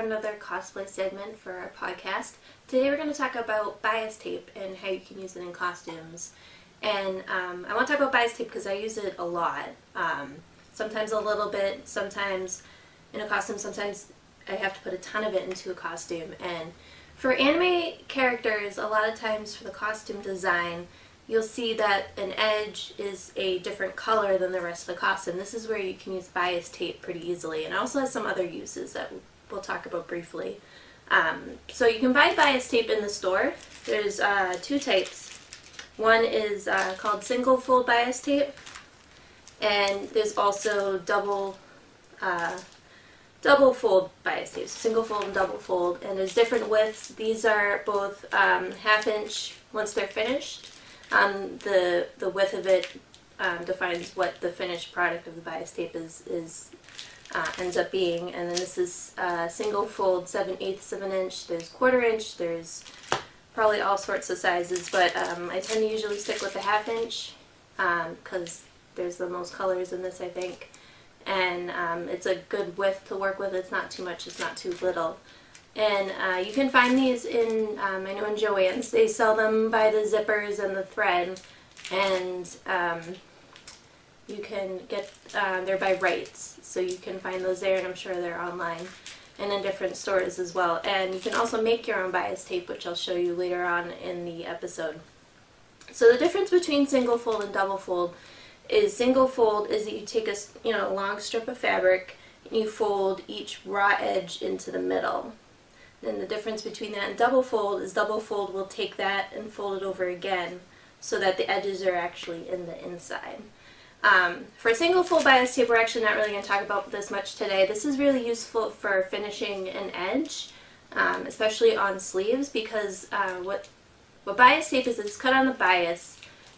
another cosplay segment for our podcast. Today we're going to talk about bias tape and how you can use it in costumes. And I want to talk about bias tape because I use it a lot. Sometimes a little bit, sometimes in a costume, sometimes I have to put a ton of it into a costume. And for anime characters, a lot of times for the costume design, you'll see that an edge is a different color than the rest of the costume. This is where you can use bias tape pretty easily, and it also has some other uses that we'll talk about briefly. So you can buy bias tape in the store. There's two types. One is called single fold bias tape, and there's also double fold bias tape, single fold and double fold, and there's different widths. These are both half-inch once they're finished. The width of it defines what the finished product of the bias tape ends up being. And then this is single fold 7/8 of an inch. There's 1/4 inch. There's probably all sorts of sizes, but I tend to usually stick with the half-inch because there's the most colors in this, I think. And it's a good width to work with. It's not too much. It's not too little. And you can find these in, I know in Joann's, they sell them by the zippers and the thread, and you can get, they're by Rights, so you can find those there, and I'm sure they're online and in different stores as well. And you can also make your own bias tape, which I'll show you later on in the episode. So the difference between single fold and double fold is single fold is that you take a long strip of fabric and you fold each raw edge into the middle. And the difference between that and double fold is double fold will take that and fold it over again so that the edges are actually in the inside. For single fold bias tape, we're actually not really going to talk about this much today. This is really useful for finishing an edge, especially on sleeves, because what bias tape is, it's cut on the bias,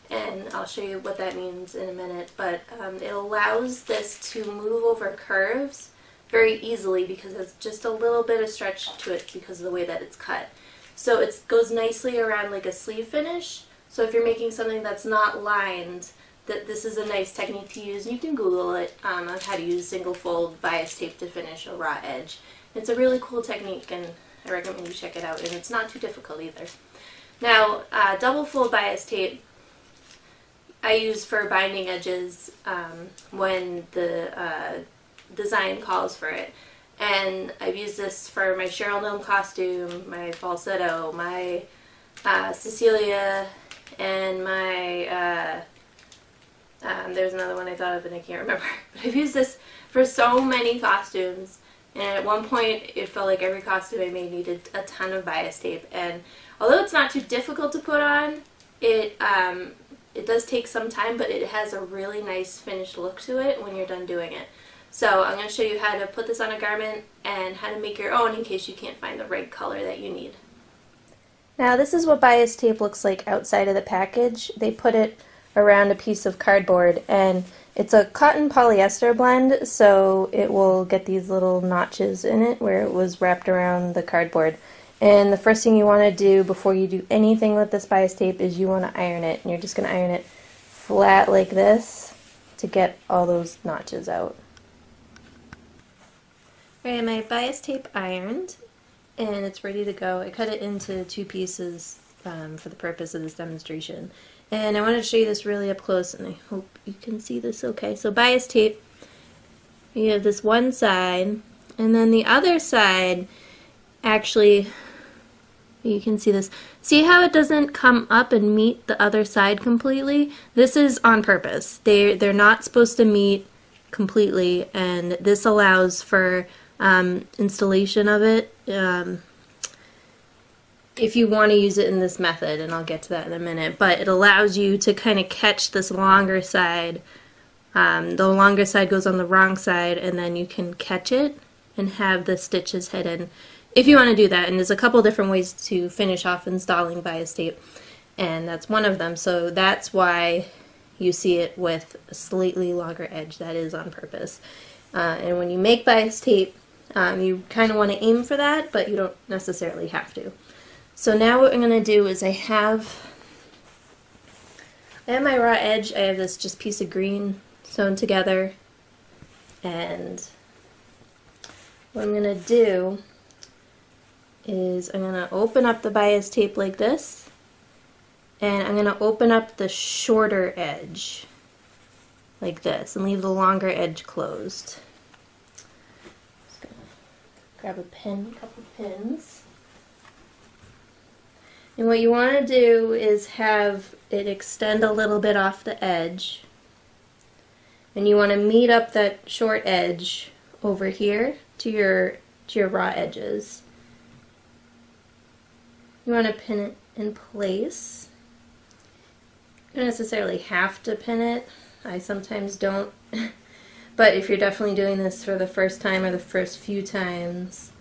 and I'll show you what that means in a minute, but it allows this to move over curves very easily because it's just a little bit of stretch to it because of the way that it's cut. So it goes nicely around like a sleeve finish. So if you're making something that's not lined, this is a nice technique to use. You can Google it on how to use single fold bias tape to finish a raw edge. It's a really cool technique, and I recommend you check it out, and it's not too difficult either. Now, double fold bias tape I use for binding edges when the design calls for it, and I've used this for my Cheryl Gnome costume, my falsetto, my Cecilia, and my there's another one I thought of and I can't remember, but I've used this for so many costumes, and at one point it felt like every costume I made needed a ton of bias tape. And although it's not too difficult to put on, it does take some time, but it has a really nice finished look to it when you're done doing it. So I'm going to show you how to put this on a garment and how to make your own in case you can't find the right color that you need. Now this is what bias tape looks like outside of the package. They put it around a piece of cardboard, and it's a cotton polyester blend, so it will get these little notches in it where it was wrapped around the cardboard. And the first thing you want to do before you do anything with this bias tape is you want to iron it, and you're just going to iron it flat like this to get all those notches out. Alright, my bias tape ironed, and it's ready to go. I cut it into two pieces for the purpose of this demonstration. And I wanted to show you this really up close, and I hope you can see this okay. So bias tape, you have this one side, and then the other side, actually, you can see this. See how it doesn't come up and meet the other side completely? This is on purpose. They're not supposed to meet completely, and this allows for installation of it if you want to use it in this method, and I'll get to that in a minute. But it allows you to kind of catch this longer side. The longer side goes on the wrong side, and then you can catch it and have the stitches hidden if you want to do that. And there's a couple different ways to finish off installing bias tape, and that's one of them. So that's why you see it with a slightly longer edge. That is on purpose. And when you make bias tape, you kind of want to aim for that, but you don't necessarily have to. So now what I'm going to do is I have my raw edge. I have this just piece of green sewn together, and what I'm going to do is I'm going to open up the bias tape like this, and I'm going to open up the shorter edge like this and leave the longer edge closed. Just going to grab a pin, a couple pins. And what you want to do is have it extend a little bit off the edge. And you want to meet up that short edge over here to your raw edges. You want to pin it in place. You don't necessarily have to pin it. I sometimes don't. But if you're definitely doing this for the first time or the first few times,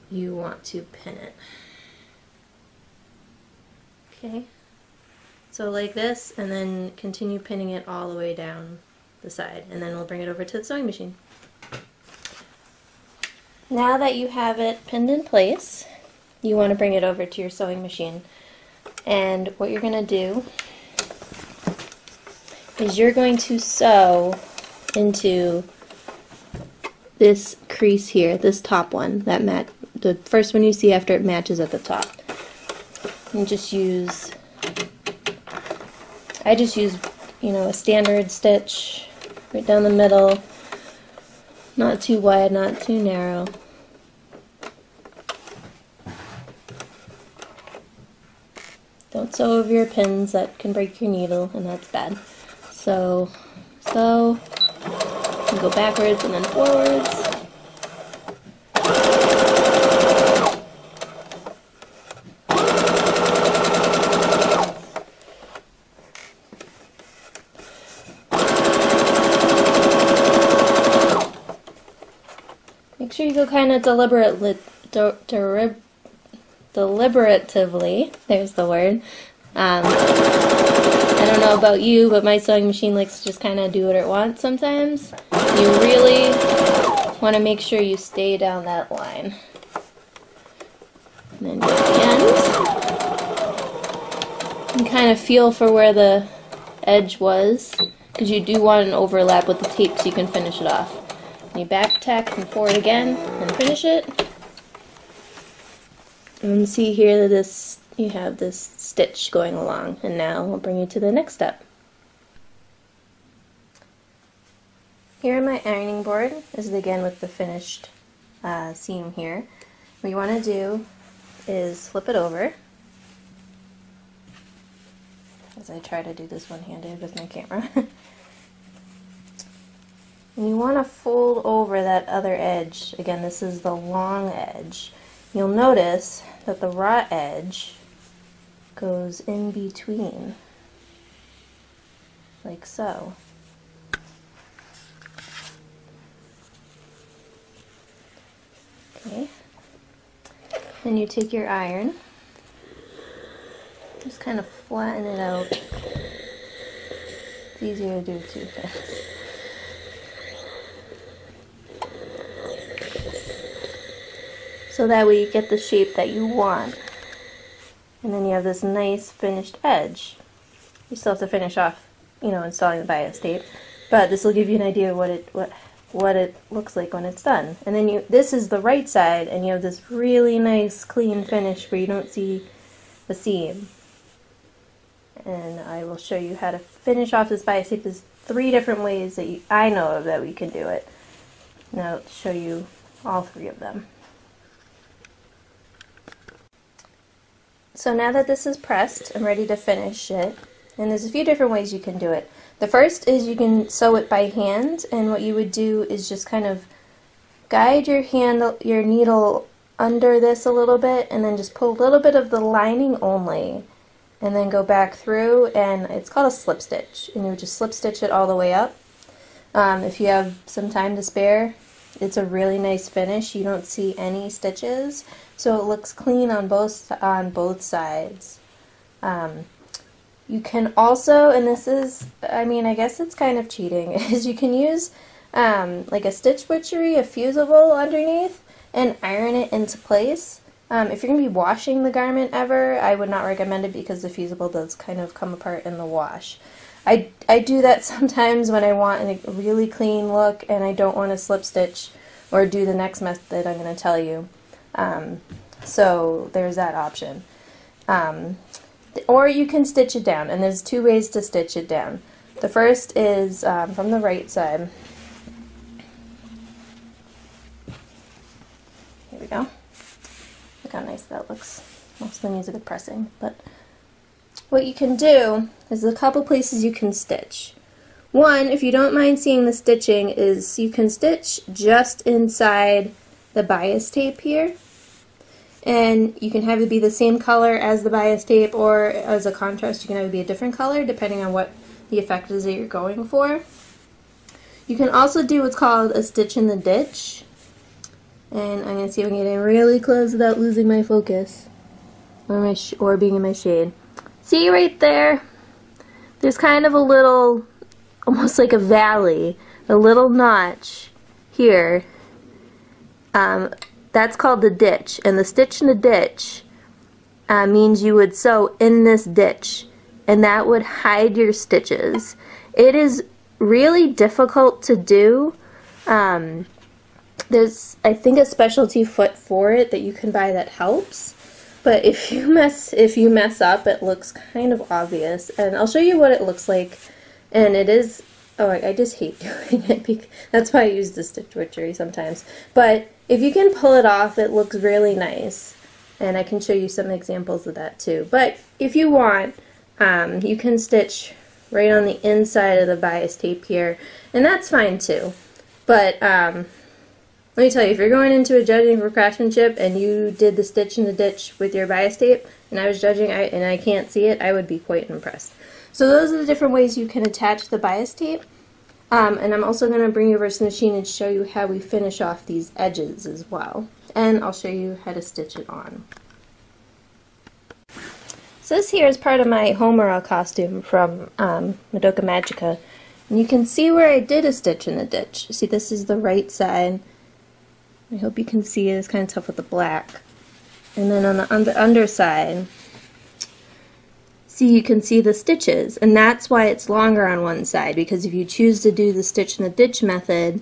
you want to pin it. Okay, so like this, and then continue pinning it all the way down the side, and then we'll bring it over to the sewing machine. Now that you have it pinned in place, you want to bring it over to your sewing machine. And what you're going to do is you're going to sew into this crease here, this top one, the first one you see after it matches at the top. And I just use, a standard stitch right down the middle, not too wide, not too narrow. Don't sew over your pins, that can break your needle, and that's bad. So, and go backwards and then forwards. Make sure you go kind of deliberatively, there's the word. I don't know about you, but my sewing machine likes to just kind of do what it wants sometimes. You really want to make sure you stay down that line. And then go to the end. And kind of feel for where the edge was, because you do want an overlap with the tape so you can finish it off. And you back tack and forward again and finish it. And see here that you have this stitch going along, and now I'll bring you to the next step. Here on my ironing board is again with the finished seam here. What you want to do is flip it over, as I try to do this one-handed with my camera. And you want to fold over that other edge. Again, this is the long edge. You'll notice that the raw edge goes in between, like so. Okay. Then you take your iron, just kind of flatten it out. It's easier to do with two things. So that way you get the shape that you want. And then you have this nice finished edge. You still have to finish off, installing the bias tape, but this will give you an idea of what it looks like when it's done. And then this is the right side, and you have this really nice clean finish where you don't see the seam. And I will show you how to finish off this bias tape. There's 3 different ways that I know of that we can do it. Now I'll show you all 3 of them. So now that this is pressed, I'm ready to finish it. And there's a few different ways you can do it. The first is you can sew it by hand, and what you would do is just kind of guide your needle under this a little bit, and then just pull a little bit of the lining only, and then go back through, and it's called a slip stitch, and you would just slip stitch it all the way up. If you have some time to spare, it's a really nice finish. You don't see any stitches, so it looks clean on both sides. You can also, and this is, I guess it's kind of cheating, is you can use like a stitch butchery, a fusible underneath, and iron it into place. If you're going to be washing the garment ever, I would not recommend it because the fusible does kind of come apart in the wash. I do that sometimes when I want a really clean look and I don't want to slip stitch or do the next method I'm going to tell you. So there's that option. Or you can stitch it down, and there's two ways to stitch it down. The first is from the right side. Here we go. Look how nice that looks. Most of the music is pressing, but what you can do is a couple places you can stitch. One, if you don't mind seeing the stitching, is you can stitch just inside the bias tape here. And you can have it be the same color as the bias tape, or as a contrast you can have it be a different color depending on what the effect is that you're going for. You can also do what's called a stitch in the ditch. And I'm going to see if I can get in really close without losing my focus or being in my shade. See right there? There's kind of a little, almost like a valley, a little notch here. That's called the ditch, and the stitch in the ditch means you would sew in this ditch, and that would hide your stitches. It is really difficult to do. There's, I think, a specialty foot for it that you can buy that helps, but if you mess up, it looks kind of obvious, and I'll show you what it looks like. And it is, oh, I just hate doing it, because that's why I use the stitch witchery sometimes. But if you can pull it off, it looks really nice. And I can show you some examples of that too. But if you want, you can stitch right on the inside of the bias tape here, and that's fine too. But let me tell you, if you're going into a judging for craftsmanship and you did the stitch in the ditch with your bias tape, and I was judging and I can't see it, I would be quite impressed. So those are the different ways you can attach the bias tape. And I'm also going to bring you over to the machine and show you how we finish off these edges as well. And I'll show you how to stitch it on. So this here is part of my Homura costume from Madoka Magica. And you can see where I did a stitch in the ditch. See, this is the right side. I hope you can see it. It's kind of tough with the black. And then on the underside, see, you can see the stitches, and that's why it's longer on one side, because if you choose to do the stitch in the ditch method,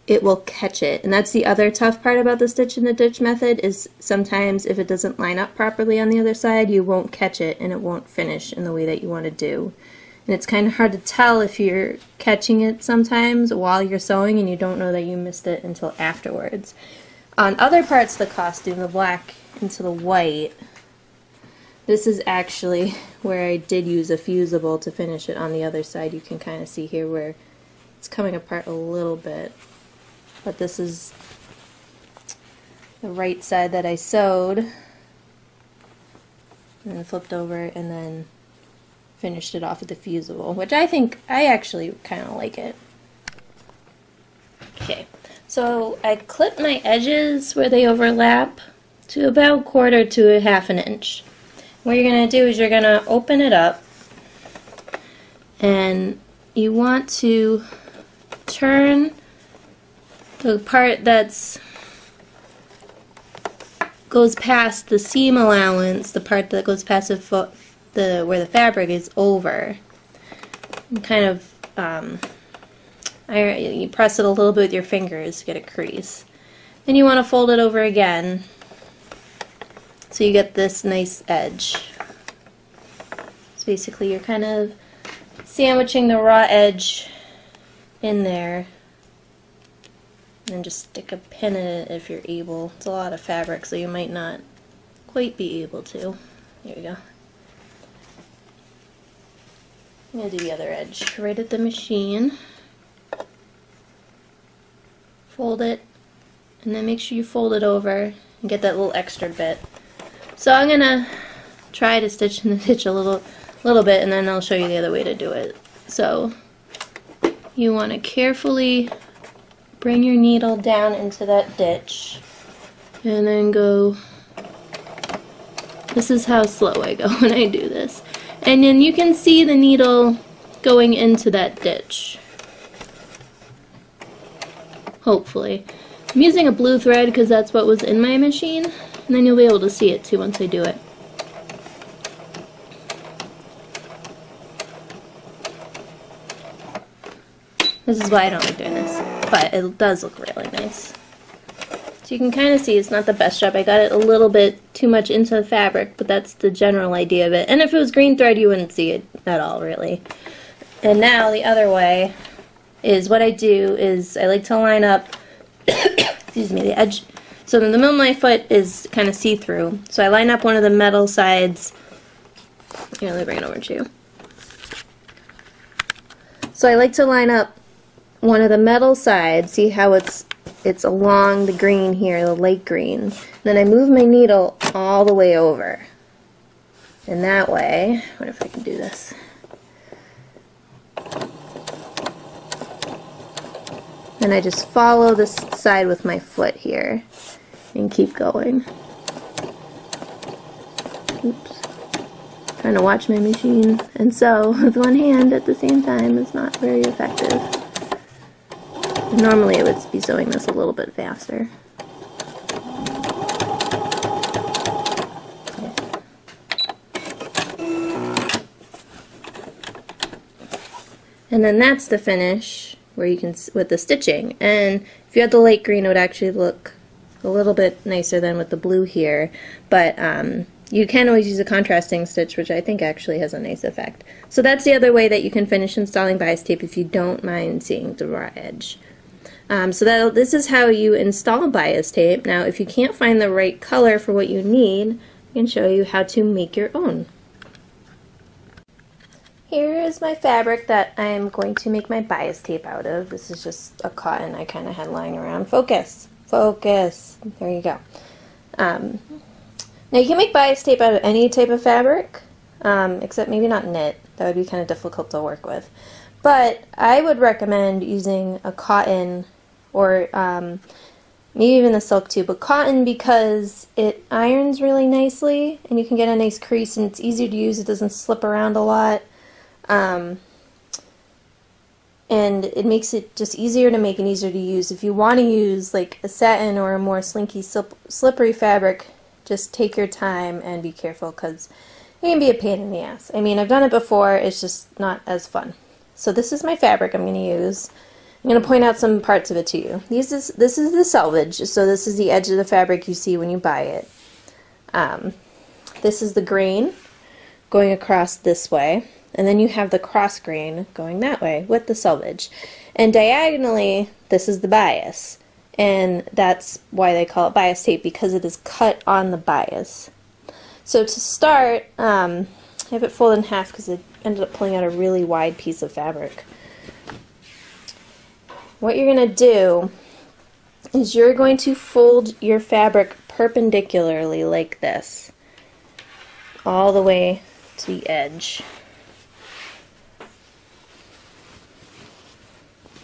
it will catch it. And that's the other tough part about the stitch in the ditch method, is sometimes if it doesn't line up properly on the other side, you won't catch it and it won't finish in the way that you want to do. And it's kind of hard to tell if you're catching it sometimes while you're sewing and you don't know that you missed it until afterwards. On other parts of the costume, the black into the white, this is actually where I did use a fusible to finish it on the other side. You can kind of see here where it's coming apart a little bit. But this is the right side that I sewed and then flipped over and then finished it off with the fusible, which I actually kind of like it. Okay, so I clip my edges where they overlap to about 1/4 to 1/2 inch. What you're going to do is you're going to open it up, and you want to turn the part that's goes past the seam allowance, the part that goes past where the fabric is over. And kind of you press it a little bit with your fingers to get a crease. Then you want to fold it over again, so you get this nice edge. So basically you're kind of sandwiching the raw edge in there, and then just stick a pin in it if you're able. It's a lot of fabric, so you might not quite be able to. There you go. I'm going to do the other edge right at the machine. Fold it, and then make sure you fold it over and get that little extra bit. So I'm going to try to stitch in the ditch a little bit, and then I'll show you the other way to do it. So you want to carefully bring your needle down into that ditch, and then go, this is how slow I go when I do this. And then you can see the needle going into that ditch. Hopefully. I'm using a blue thread because that's what was in my machine, and then you'll be able to see it too once I do it. This is why I don't like doing this, but it does look really nice. So you can kind of see it's not the best job. I got it a little bit too much into the fabric, but that's the general idea of it. And if it was green thread, you wouldn't see it at all, really. And now the other way is what I do is I like to line up, excuse me, the edge. So the middle of my foot is kind of see-through. So I line up one of the metal sides. Here, let me bring it over to you. So I like to line up one of the metal sides. See how it's along the green here, the light green. Then I move my needle all the way over. And that way, I wonder if I can do this. And I just follow this side with my foot here and keep going. Oops. Trying to watch my machine and sew with one hand at the same time is not very effective. Normally I would be sewing this a little bit faster. And then that's the finish where you can, with the stitching. And if you had the light green, it would actually look a little bit nicer than with the blue here. But you can always use a contrasting stitch, which I think actually has a nice effect. So that's the other way that you can finish installing bias tape if you don't mind seeing the raw edge. So this is how you install bias tape. Now, if you can't find the right color for what you need, I can show you how to make your own. Here is my fabric that I'm going to make my bias tape out of. This is just a cotton I kind of had lying around. Focus! Focus! There you go. Now you can make bias tape out of any type of fabric, except maybe not knit. That would be kind of difficult to work with. But I would recommend using a cotton or maybe even a silk too, but cotton because it irons really nicely and you can get a nice crease and it's easier to use. It doesn't slip around a lot. And it makes it just easier to make and easier to use. If you want to use like a satin or a more slinky, slippery fabric, just take your time and be careful because it can be a pain in the ass. I mean, I've done it before, it's just not as fun. So this is my fabric I'm going to use. I'm going to point out some parts of it to you. This is the selvage, so this is the edge of the fabric you see when you buy it. This is the grain going across this way. And then you have the cross grain going that way with the selvage. And diagonally, this is the bias. And that's why they call it bias tape, because it is cut on the bias. So to start, I have it folded in half because I ended up pulling out a really wide piece of fabric. What you're going to do is you're going to fold your fabric perpendicularly like this, all the way to the edge.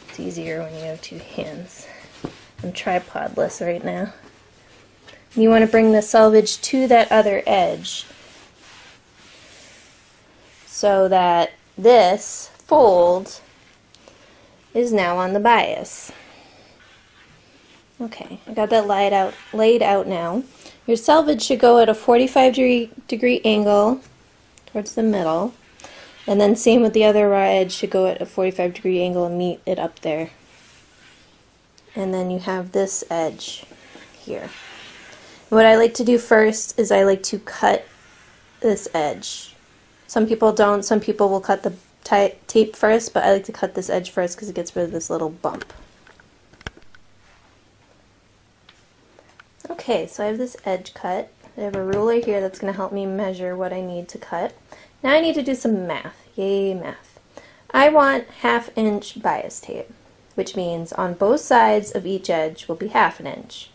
It's easier when you have two hands. I'm tripodless right now. You want to bring the selvage to that other edge so that this fold is now on the bias. Okay, I got that laid out now. Your selvage should go at a 45-degree angle towards the middle. And then same with the other raw edge, should go at a 45-degree angle and meet it up there. And then you have this edge here. What I like to do first is I like to cut this edge. Some people don't. Some people will cut the tape first, but I like to cut this edge first because it gets rid of this little bump. Okay, so I have this edge cut. I have a ruler here that's going to help me measure what I need to cut. Now I need to do some math. Yay, math. I want 1/2 inch bias tape, which means on both sides of each edge will be 1/2 inch.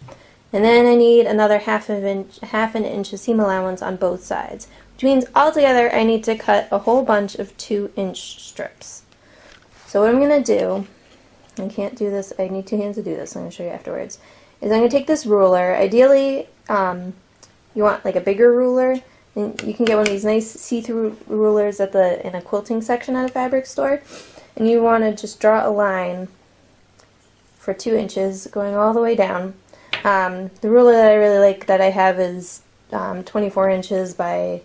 And then I need another 1/2 inch of seam allowance on both sides, which means altogether I need to cut a whole bunch of 2-inch strips. So what I'm going to do, I can't do this, I need 2 hands to do this, I'm going to show you afterwards, is I'm going to take this ruler. Ideally, you want like a bigger ruler. And you can get one of these nice see-through rulers at in a quilting section at a fabric store. And you want to just draw a line for 2 inches going all the way down. The ruler that I really like that I have is 24 inches by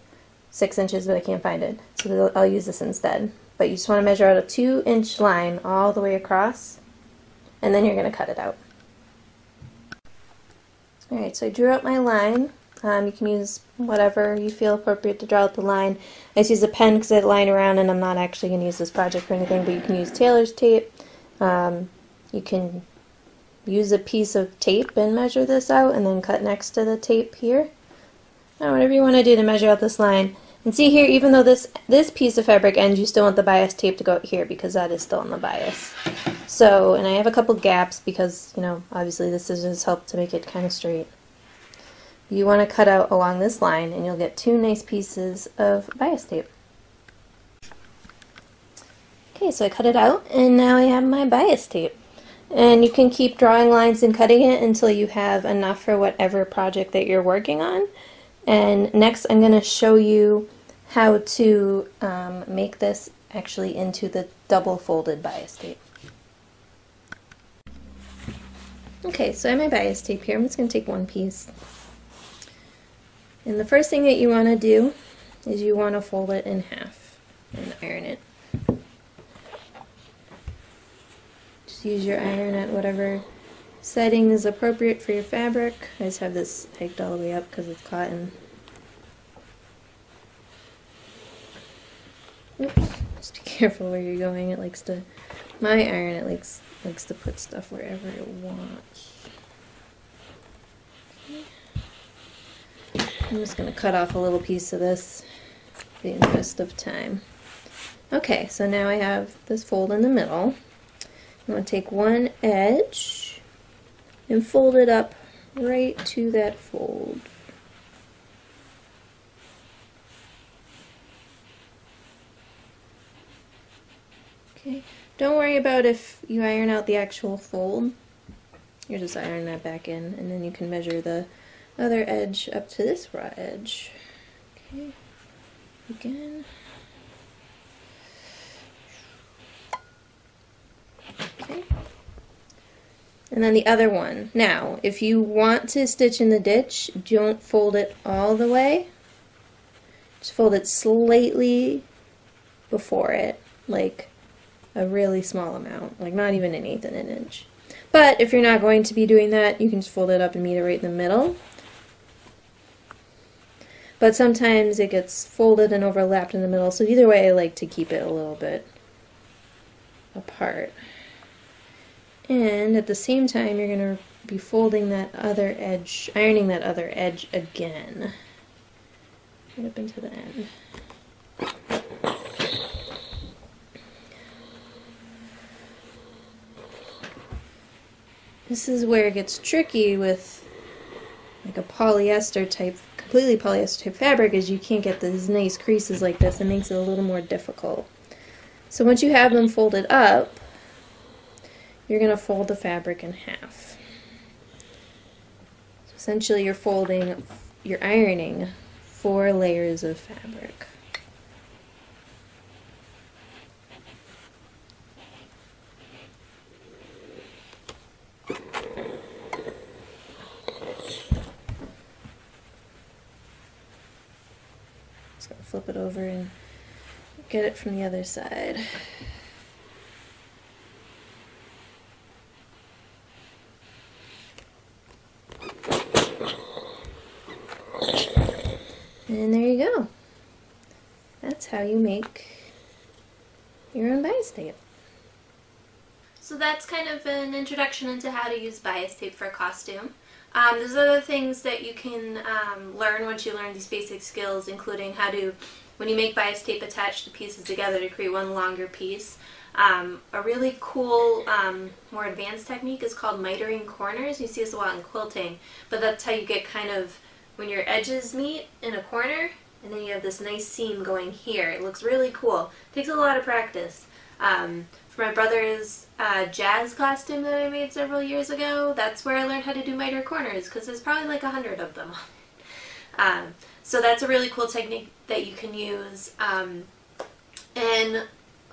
6 inches, but I can't find it. So I'll use this instead. But you just want to measure out a 2-inch line all the way across, and then you're going to cut it out. Alright, so I drew out my line. You can use whatever you feel appropriate to draw out the line. I just use a pen because I line around and I'm not actually going to use this project for anything, but you can use tailor's tape. You can use a piece of tape and measure this out and then cut next to the tape here. Whatever you want to do to measure out this line. And see here, even though this piece of fabric ends, you still want the bias tape to go out here because that is still in the bias. So, and I have a couple gaps because, you know, obviously the scissors help to make it kind of straight. You want to cut out along this line and you'll get two nice pieces of bias tape. Okay, so I cut it out and now I have my bias tape. And you can keep drawing lines and cutting it until you have enough for whatever project that you're working on. And next I'm going to show you how to make this actually into the double folded bias tape. Okay, so I have my bias tape here. I'm just going to take one piece. And the first thing that you want to do is you want to fold it in half and iron it. Just use your iron at whatever setting is appropriate for your fabric. I just have this hiked all the way up because it's cotton. Oops, just be careful where you're going. It likes to, my iron, it likes to put stuff wherever it wants. I'm just going to cut off a little piece of this in the interest of time. Okay, so now I have this fold in the middle. I'm going to take one edge and fold it up right to that fold. Okay, don't worry about if you iron out the actual fold. You're just ironing that back in, and then you can measure the other edge up to this raw edge. Okay, again. Okay. And then the other one. Now, if you want to stitch in the ditch, don't fold it all the way. Just fold it slightly before it, like a really small amount, like not even 1/8 of an inch. But if you're not going to be doing that, you can just fold it up and meet it right in the middle. But sometimes it gets folded and overlapped in the middle, so either way I like to keep it a little bit apart. And at the same time you're going to be folding that other edge, ironing that other edge again. Right up into the end. This is where it gets tricky with like a polyester type, completely polyester type fabric, is you can't get these nice creases like this. It makes it a little more difficult. So once you have them folded up, you're going to fold the fabric in half. So essentially you're ironing 4 layers of fabric. Just going to flip it over and get it from the other side. And there you go. That's how you make your own bias tape. So that's kind of an introduction into how to use bias tape for a costume. There's other things that you can learn once you learn these basic skills, including how to, when you make bias tape, attach the pieces together to create one longer piece. A really cool, more advanced technique is called mitering corners. You see this a lot in quilting, but that's how you get kind of, when your edges meet in a corner, and then you have this nice seam going here. It looks really cool. It takes a lot of practice. For my brother's jazz costume that I made several years ago, that's where I learned how to do miter corners, because there's probably like 100 of them. So that's a really cool technique that you can use. And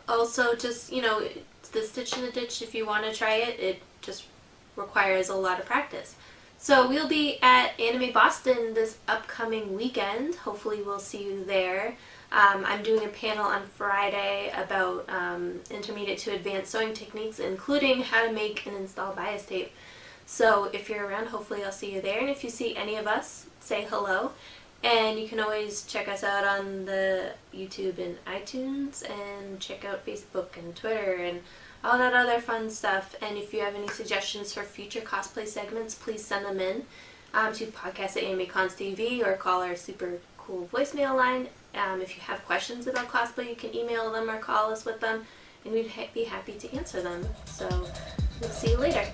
also just, you know, the stitch in the ditch, if you want to try it, it just requires a lot of practice. So we'll be at Anime Boston this upcoming weekend. Hopefully we'll see you there. I'm doing a panel on Friday about intermediate to advanced sewing techniques, including how to make and install bias tape. So if you're around, hopefully I'll see you there. And if you see any of us, say hello. And you can always check us out on the YouTube and iTunes, and check out Facebook and Twitter and all that other fun stuff. And if you have any suggestions for future cosplay segments, please send them in to podcast@AnimeCons.tv, or call our super cool voicemail line. If you have questions about cosplay, you can email them or call us with them, and we'd be happy to answer them. So we'll see you later.